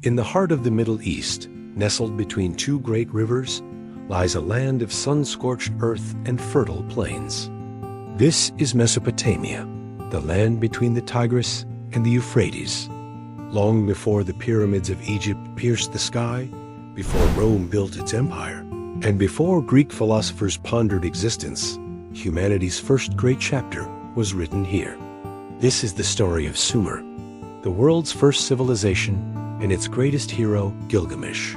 In the heart of the Middle East, nestled between two great rivers, lies a land of sun-scorched earth and fertile plains. This is Mesopotamia, the land between the Tigris and the Euphrates. Long before the pyramids of Egypt pierced the sky, before Rome built its empire, and before Greek philosophers pondered existence, humanity's first great chapter was written here. This is the story of Sumer, the world's first civilization, and its greatest hero, Gilgamesh.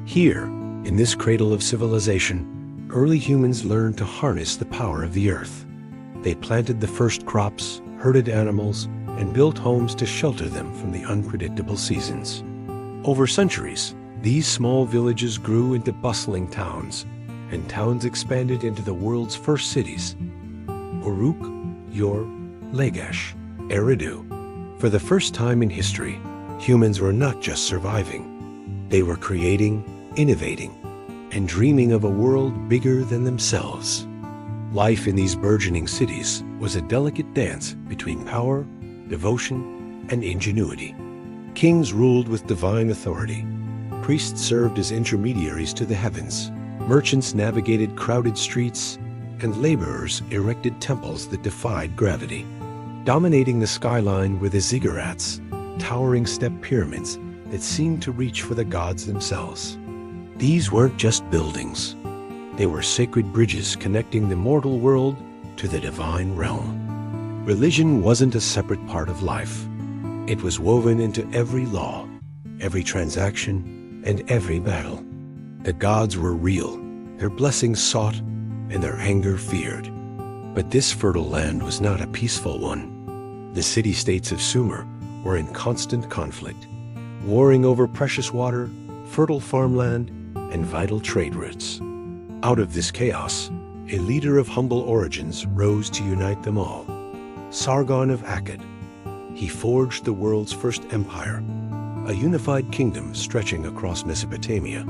Here, in this cradle of civilization, early humans learned to harness the power of the earth. They planted the first crops, herded animals, and built homes to shelter them from the unpredictable seasons. Over centuries, these small villages grew into bustling towns, and towns expanded into the world's first cities: Uruk, Ur, Lagash, Eridu. For the first time in history, humans were not just surviving. They were creating, innovating, and dreaming of a world bigger than themselves. Life in these burgeoning cities was a delicate dance between power, devotion, and ingenuity. Kings ruled with divine authority. Priests served as intermediaries to the heavens. Merchants navigated crowded streets, and laborers erected temples that defied gravity. Dominating the skyline were the ziggurats, towering step pyramids that seemed to reach for the gods themselves. These weren't just buildings. They were sacred bridges connecting the mortal world to the divine realm. Religion wasn't a separate part of life. It was woven into every law, every transaction, and every battle. The gods were real, their blessings sought, and their anger feared. But this fertile land was not a peaceful one. The city-states of Sumer were in constant conflict, warring over precious water, fertile farmland, and vital trade routes. Out of this chaos, a leader of humble origins rose to unite them all: Sargon of Akkad. He forged the world's first empire, a unified kingdom stretching across Mesopotamia.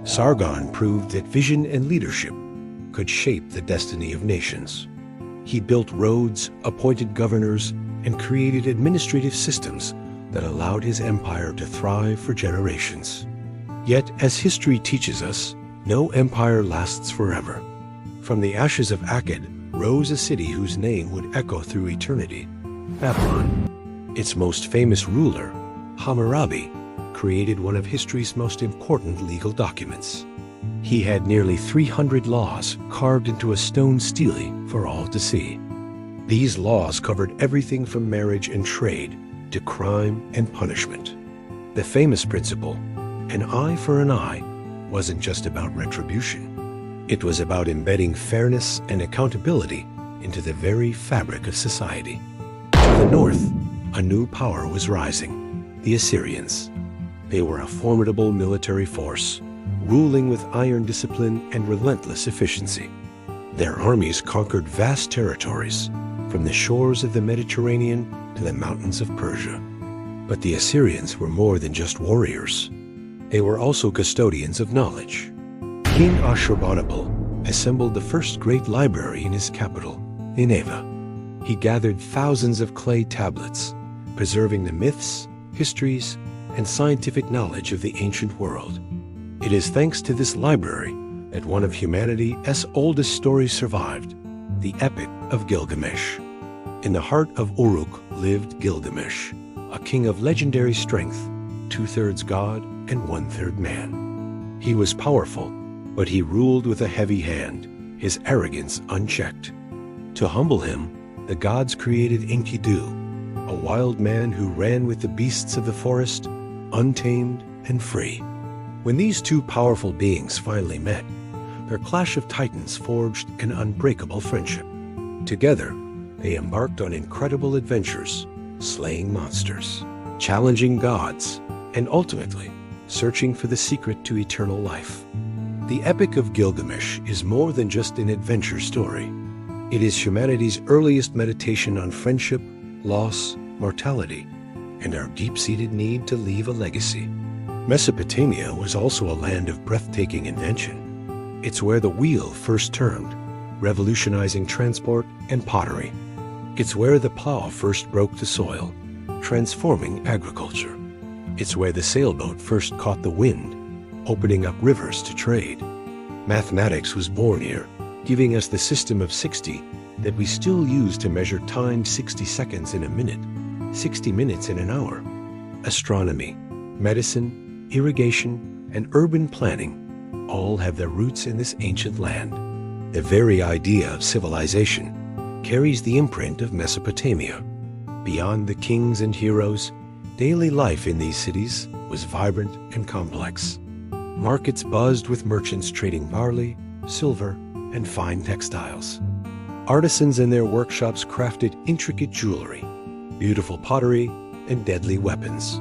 Sargon proved that vision and leadership could shape the destiny of nations. He built roads, appointed governors, and created administrative systems that allowed his empire to thrive for generations. Yet, as history teaches us, no empire lasts forever. From the ashes of Akkad rose a city whose name would echo through eternity: Babylon. Its most famous ruler, Hammurabi, created one of history's most important legal documents. He had nearly 300 laws carved into a stone stele for all to see. These laws covered everything from marriage and trade to crime and punishment. The famous principle, an eye for an eye, wasn't just about retribution. It was about embedding fairness and accountability into the very fabric of society. To the north, a new power was rising: the Assyrians. They were a formidable military force, ruling with iron discipline and relentless efficiency. Their armies conquered vast territories, from the shores of the Mediterranean to the mountains of Persia. But the Assyrians were more than just warriors. They were also custodians of knowledge. King Ashurbanipal assembled the first great library in his capital, Nineveh. He gathered thousands of clay tablets, preserving the myths, histories, and scientific knowledge of the ancient world. It is thanks to this library that one of humanity's oldest stories survived: the Epic of Gilgamesh. In the heart of Uruk lived Gilgamesh, a king of legendary strength, 2/3 god and 1/3 man. He was powerful, but he ruled with a heavy hand, his arrogance unchecked. To humble him, the gods created Enkidu, a wild man who ran with the beasts of the forest, untamed and free. When these two powerful beings finally met, their clash of titans forged an unbreakable friendship. Together, they embarked on incredible adventures, slaying monsters, challenging gods, and ultimately searching for the secret to eternal life. The Epic of Gilgamesh is more than just an adventure story. It is humanity's earliest meditation on friendship, loss, mortality, and our deep-seated need to leave a legacy. Mesopotamia was also a land of breathtaking invention. It's where the wheel first turned, revolutionizing transport and pottery. It's where the plow first broke the soil, transforming agriculture. It's where the sailboat first caught the wind, opening up rivers to trade. Mathematics was born here, giving us the system of 60 that we still use to measure time 60 seconds in a minute, 60 minutes in an hour. Astronomy, medicine, irrigation, and urban planning all have their roots in this ancient land. The very idea of civilization carries the imprint of Mesopotamia. Beyond the kings and heroes, daily life in these cities was vibrant and complex. Markets buzzed with merchants trading barley, silver, and fine textiles. Artisans in their workshops crafted intricate jewelry, beautiful pottery, and deadly weapons.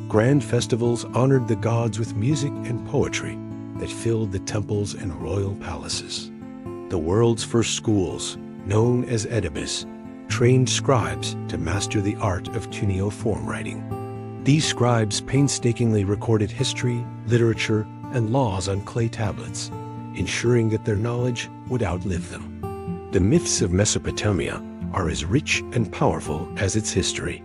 Grand festivals honored the gods with music and poetry that filled the temples and royal palaces. The world's first schools, known as Oedipus, trained scribes to master the art of cuneiform writing. These scribes painstakingly recorded history, literature, and laws on clay tablets, ensuring that their knowledge would outlive them. The myths of Mesopotamia are as rich and powerful as its history.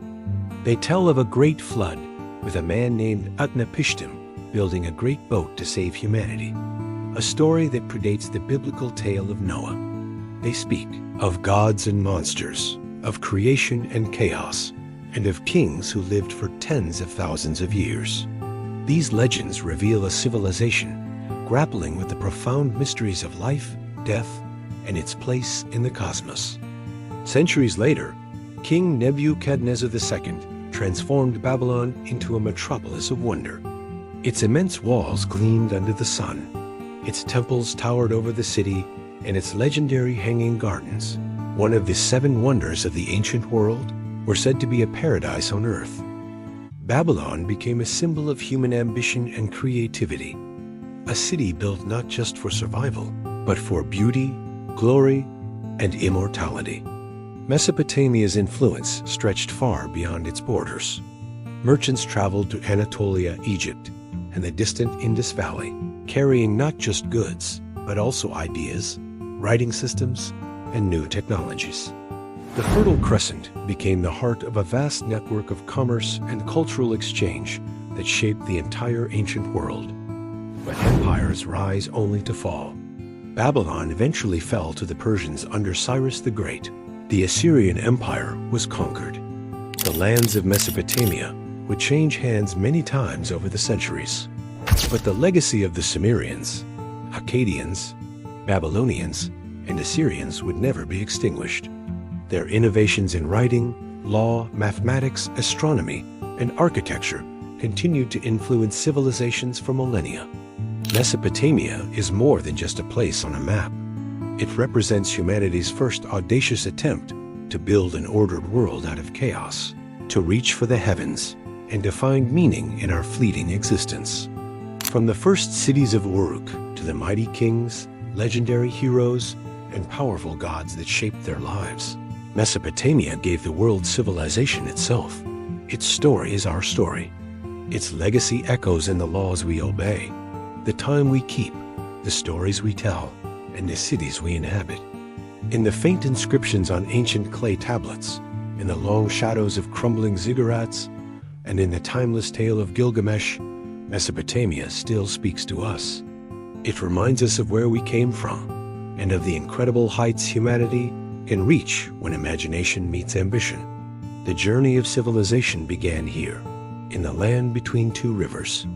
They tell of a great flood, with a man named Utnapishtim building a great boat to save humanity, a story that predates the biblical tale of Noah. They speak of gods and monsters, of creation and chaos, and of kings who lived for tens of thousands of years. These legends reveal a civilization grappling with the profound mysteries of life, death, and its place in the cosmos. Centuries later, King Nebuchadnezzar II transformed Babylon into a metropolis of wonder. Its immense walls gleamed under the sun, its temples towered over the city, and its legendary hanging gardens, one of the 7 wonders of the ancient world, were said to be a paradise on earth. Babylon became a symbol of human ambition and creativity, a city built not just for survival, but for beauty, glory, and immortality. Mesopotamia's influence stretched far beyond its borders. Merchants traveled to Anatolia, Egypt, and the distant Indus Valley, carrying not just goods, but also ideas, writing systems, and new technologies. The Fertile Crescent became the heart of a vast network of commerce and cultural exchange that shaped the entire ancient world. But empires rise only to fall. Babylon eventually fell to the Persians under Cyrus the Great. The Assyrian Empire was conquered. The lands of Mesopotamia would change hands many times over the centuries. But the legacy of the Sumerians, Akkadians, Babylonians, and Assyrians would never be extinguished. Their innovations in writing, law, mathematics, astronomy, and architecture continued to influence civilizations for millennia. Mesopotamia is more than just a place on a map. It represents humanity's first audacious attempt to build an ordered world out of chaos, to reach for the heavens, and to find meaning in our fleeting existence. From the first cities of Uruk to the mighty kings, legendary heroes, and powerful gods that shaped their lives, Mesopotamia gave the world civilization itself. Its story is our story. Its legacy echoes in the laws we obey, the time we keep, the stories we tell, and the cities we inhabit. In the faint inscriptions on ancient clay tablets, in the long shadows of crumbling ziggurats, and in the timeless tale of Gilgamesh, Mesopotamia still speaks to us. It reminds us of where we came from, and of the incredible heights humanity can reach when imagination meets ambition. The journey of civilization began here, in the land between 2 rivers.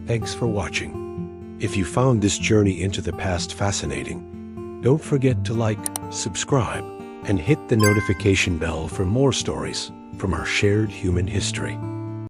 Thanks for watching. If you found this journey into the past fascinating, don't forget to like, subscribe, and hit the notification bell for more stories from our shared human history.